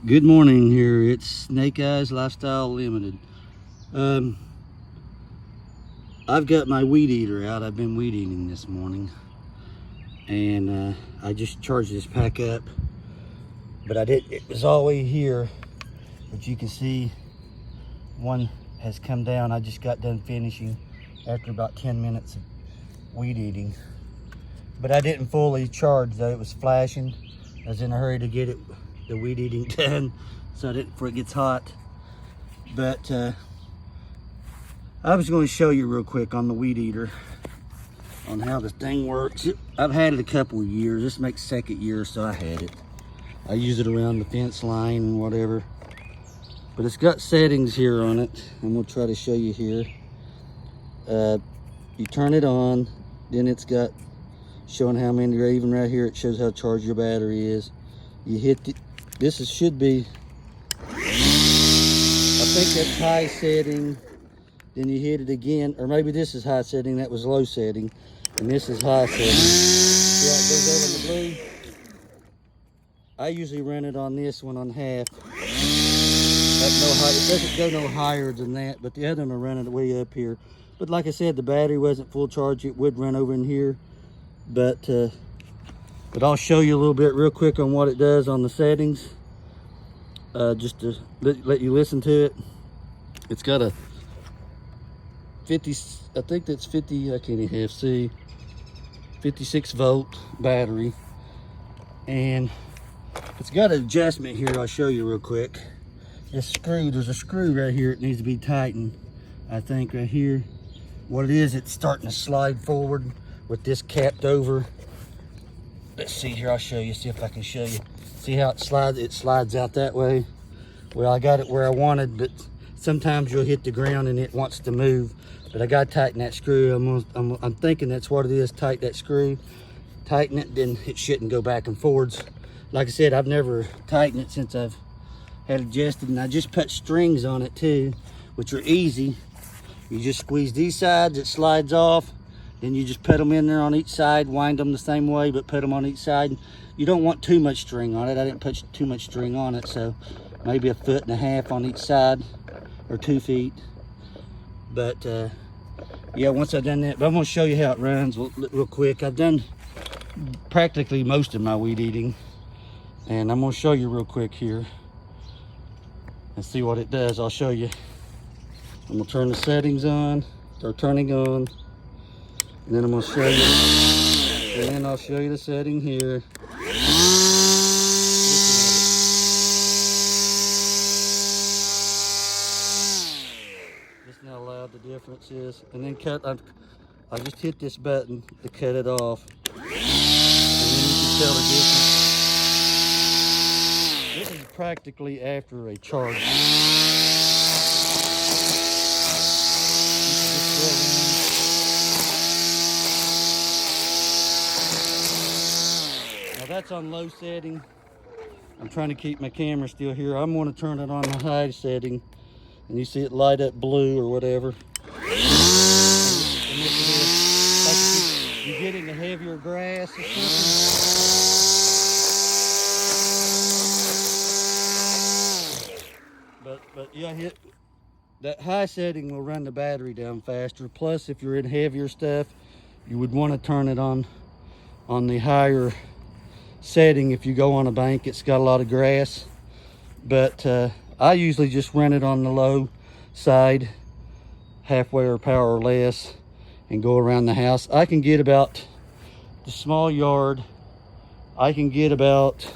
Good morning here. It's Snake Eyes Lifestyle Limited. I've got my weed eater out. I've been weed eating this morning, and I just charged this pack up, but it was all the way here, but you can see one has come down. I just got done finishing after about 10 minutes of weed eating, but I didn't fully charge though. It was flashing. I was in a hurry to get the weed eating done so before it gets hot. But I was going to show you real quick on the weed eater on how this thing works. I've had it a couple of years. This makes second year, so I had it. I use it around the fence line and whatever, but it's got settings here on it. I'm going to try to show you here. You turn it on, then it's got showing how many, even right here it shows how charged your battery is. You hit should be, I think that's high setting, then you hit it again, or maybe this is high setting, that was low setting, and this is high setting. See how it goes over the blue? I usually run it on this one on half. It doesn't go no higher than that, but the other one will run it way up here. But like I said, the battery wasn't full charge. It would run over in here, but I'll show you a little bit real quick on what it does on the settings, just to let you listen to it. It's got a 50, I think that's 50, I can't even half see, 56 volt battery, and it's got an adjustment here. I'll show you real quick. This screw, there's a screw right here. It needs to be tightened, I think, right here. What it is, it's starting to slide forward with this capped over. Let's see here, I'll show you, see if I can show you. See how it slides out that way? Well, I got it where I wanted, but sometimes you'll hit the ground and it wants to move. But I gotta tighten that screw. I'm thinking that's what it is. Tighten that screw, tighten it, then it shouldn't go back and forwards. Like I said, I've never tightened it since I've had it adjusted, and I just put strings on it too, which are easy. You just squeeze these sides, it slides off. Then you just put them in there on each side, wind them the same way, but put them on each side. You don't want too much string on it. I didn't put too much string on it, so maybe 1.5 feet on each side, or 2 feet. But yeah, once I've done that, but I'm gonna show you how it runs real quick. I've done practically most of my weed eating, and I'm gonna show you real quick here and see what it does. I'll show you. I'm gonna turn the settings on, start turning on. And then I'm going to show you, and then I'll show you the setting here. Just how loud the difference is. And then I just hit this button to cut it off. And then you can tell the difference. This is practically after a charge. That's on low setting. I'm trying to keep my camera still here. I'm going to turn it on the high setting, and you see it light up blue or whatever. And this is like you get into heavier grass or something. But yeah, that high setting will run the battery down faster. Plus, if you're in heavier stuff, you would want to turn it on the higher setting. If you go on a bank, it's got a lot of grass, but I usually just run it on the low side, halfway or power or less, and go around the house. I can get about the small yard, I can get about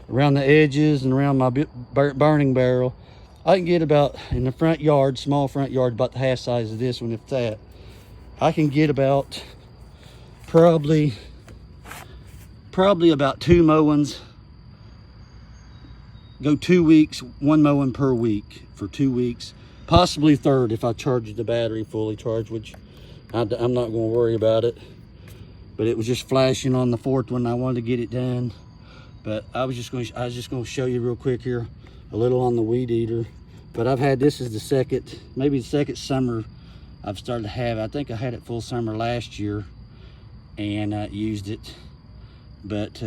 around the edges and around my burning barrel. I can get about in the front yard, small front yard, about the half size of this one, if that. I can get about probably about 2 mowings. Go 2 weeks, 1 mowing per week for 2 weeks, possibly third if I charge the battery fully charged, which I'm not going to worry about it. But it was just flashing on the 4th one. I wanted to get it done, but I was just going to show you real quick here a little on the weed eater. But I've had this is the second, maybe the second summer I've started to have. I think I had it full summer last year and used it. But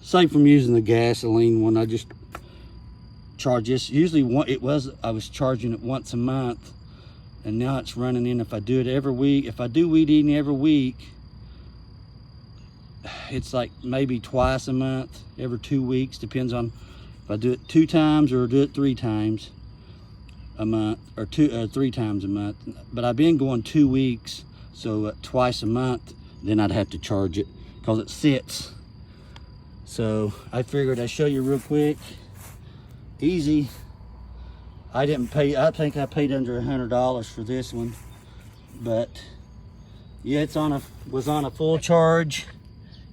aside from using the gasoline one, I just charge this. Usually I was charging it once a month, and now it's running in. If I do it every week, if I do weed eating every week, it's like maybe twice a month, every 2 weeks, depends on if I do it 2 times or do it 3 times a month, or 3 times a month. But I've been going 2 weeks, so twice a month, then I'd have to charge it because it sits. So I figured I'd show you real quick. Easy. I didn't pay, I think I paid under $100 for this one, but yeah, it's was on a full charge.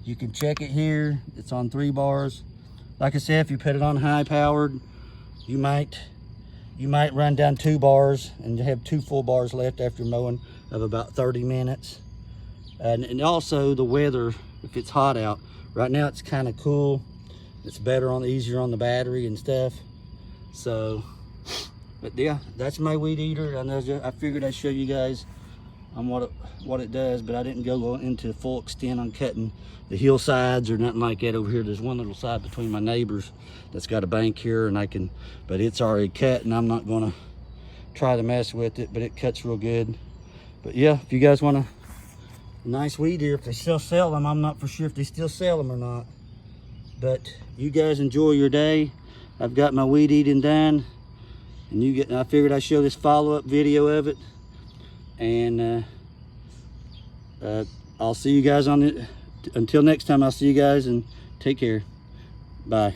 You can check it here. It's on 3 bars. Like I said, if you put it on high powered, you might run down 2 bars and have 2 full bars left after mowing of about 30 minutes. And also the weather, if it's hot out. Right now it's kind of cool. It's better easier on the battery and stuff. So, but yeah, that's my weed eater. I figured I'd show you guys on what it does, but I didn't go into full extent on cutting the hillsides or nothing like that over here. There's one little side between my neighbors that's got a bank here, and but it's already cut, and I'm not gonna try to mess with it, but it cuts real good. But yeah, if you guys want a nice weed eater, if they still sell them, I'm not for sure if they still sell them or not. But you guys enjoy your day. I've got my weed eating done, and I figured I'd show this follow-up video of it. And I'll see you guys on it. Until next time, I'll see you guys, and take care. Bye.